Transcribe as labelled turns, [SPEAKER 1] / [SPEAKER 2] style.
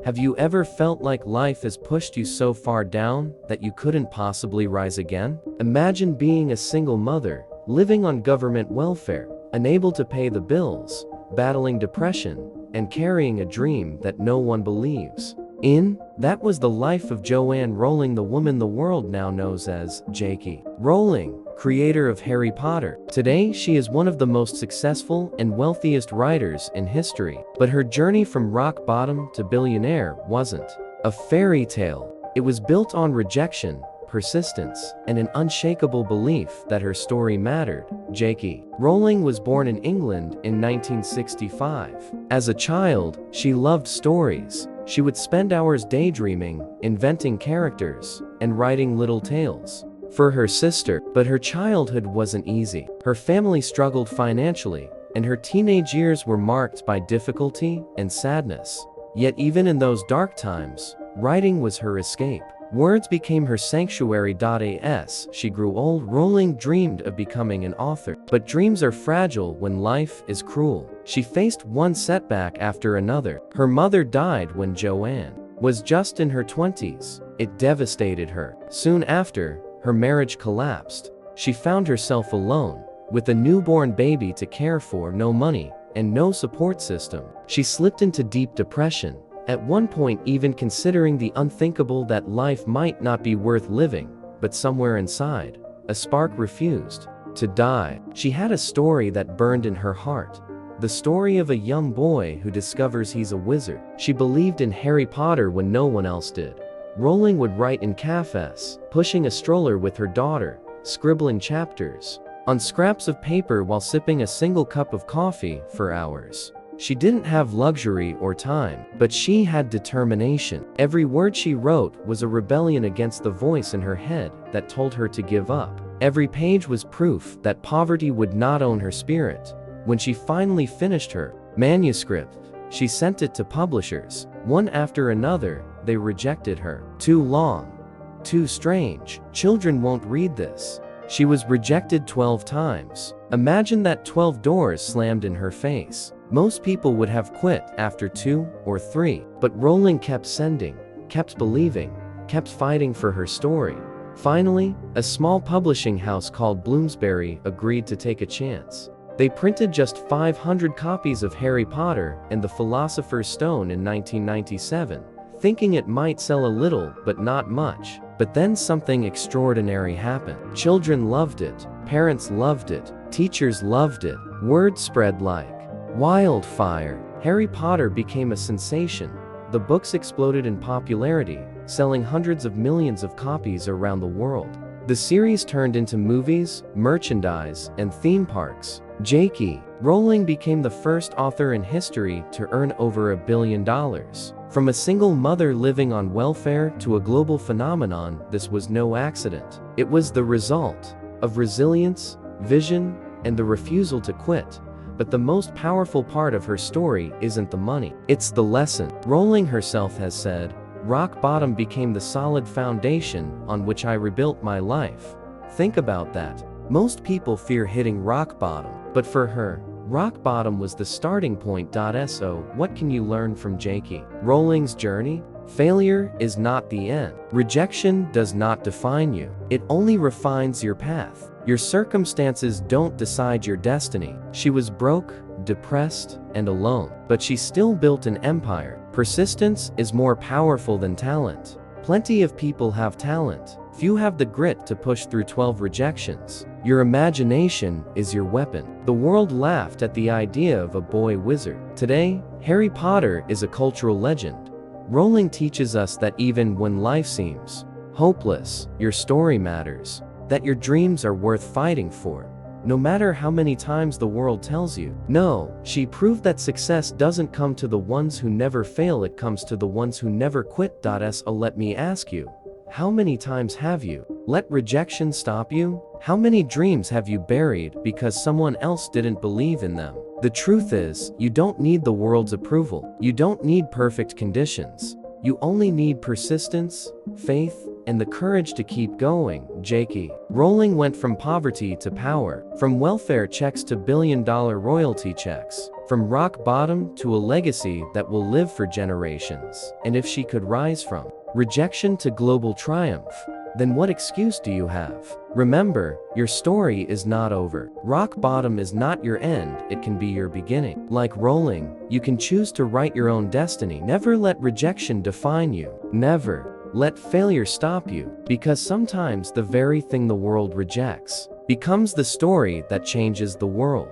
[SPEAKER 1] Have you ever felt like life has pushed you so far down that you couldn't possibly rise again? Imagine being a single mother, living on government welfare, unable to pay the bills, battling depression, and carrying a dream that no one believes in. That was the life of Joanne Rowling, the woman the world now knows as J.K. Rowling, creator of Harry Potter. Today, she is one of the most successful and wealthiest writers in history. But her journey from rock bottom to billionaire wasn't a fairy tale. It was built on rejection, persistence, and an unshakable belief that her story mattered. J.K. Rowling was born in England in 1965. As a child, she loved stories. She would spend hours daydreaming, inventing characters, and writing little tales for her sister. But her childhood wasn't easy. Her family struggled financially, and her teenage years were marked by difficulty and sadness. Yet even in those dark times, writing was her escape. Words became her sanctuary. As she grew old, Rowling dreamed of becoming an author. But dreams are fragile when life is cruel. She faced one setback after another. Her mother died when Joanne was just in her 20s. It devastated her. Soon after, her marriage collapsed. She found herself alone, with a newborn baby to care for, no money, and no support system. She slipped into deep depression, at one point even considering the unthinkable, that life might not be worth living. But somewhere inside, a spark refused to die. She had a story that burned in her heart. The story of a young boy who discovers he's a wizard. She believed in Harry Potter when no one else did. Rowling would write in cafés, pushing a stroller with her daughter, scribbling chapters on scraps of paper while sipping a single cup of coffee for hours. She didn't have luxury or time, but she had determination. Every word she wrote was a rebellion against the voice in her head that told her to give up. Every page was proof that poverty would not own her spirit. When she finally finished her manuscript, she sent it to publishers. One after another, they rejected her. Too long. Too strange. Children won't read this. She was rejected 12 times. Imagine that 12 doors slammed in her face. Most people would have quit after 2 or 3. But Rowling kept sending, kept believing, kept fighting for her story. Finally, a small publishing house called Bloomsbury agreed to take a chance. They printed just 500 copies of Harry Potter and the Philosopher's Stone in 1997, thinking it might sell a little but not much. But then something extraordinary happened. Children loved it, parents loved it, teachers loved it. Word spread like wildfire. Harry Potter became a sensation. The books exploded in popularity, selling hundreds of millions of copies around the world. The series turned into movies, merchandise, and theme parks. J.K. Rowling became the first author in history to earn over $1 billion. From a single mother living on welfare to a global phenomenon, this was no accident. It was the result of resilience, vision, and the refusal to quit. But the most powerful part of her story isn't the money, it's the lesson. Rowling herself has said, "Rock bottom became the solid foundation on which I rebuilt my life." Think about that. Most people fear hitting rock bottom, but for her, rock bottom was the starting point. So, what can you learn from J.K. Rowling's journey? Failure is not the end. Rejection does not define you. It only refines your path. Your circumstances don't decide your destiny. She was broke, depressed, and alone, but she still built an empire. Persistence is more powerful than talent. Plenty of people have talent. Few have the grit to push through 12 rejections. Your imagination is your weapon. The world laughed at the idea of a boy wizard. Today, Harry Potter is a cultural legend. Rowling teaches us that even when life seems hopeless, your story matters. That your dreams are worth fighting for, no matter how many times the world tells you no. She proved that success doesn't come to the ones who never fail, it comes to the ones who never quit. So let me ask you, how many times have you let rejection stop you? How many dreams have you buried because someone else didn't believe in them? The truth is, you don't need the world's approval. You don't need perfect conditions. You only need persistence, faith, and the courage to keep going. J.K. Rowling went from poverty to power, from welfare checks to billion-dollar royalty checks, from rock bottom to a legacy that will live for generations. And if she could rise from rejection to global triumph, then what excuse do you have? Remember, your story is not over. Rock bottom is not your end, it can be your beginning. Like Rowling, you can choose to write your own destiny. Never let rejection define you. Never let failure stop you, because sometimes the very thing the world rejects becomes the story that changes the world.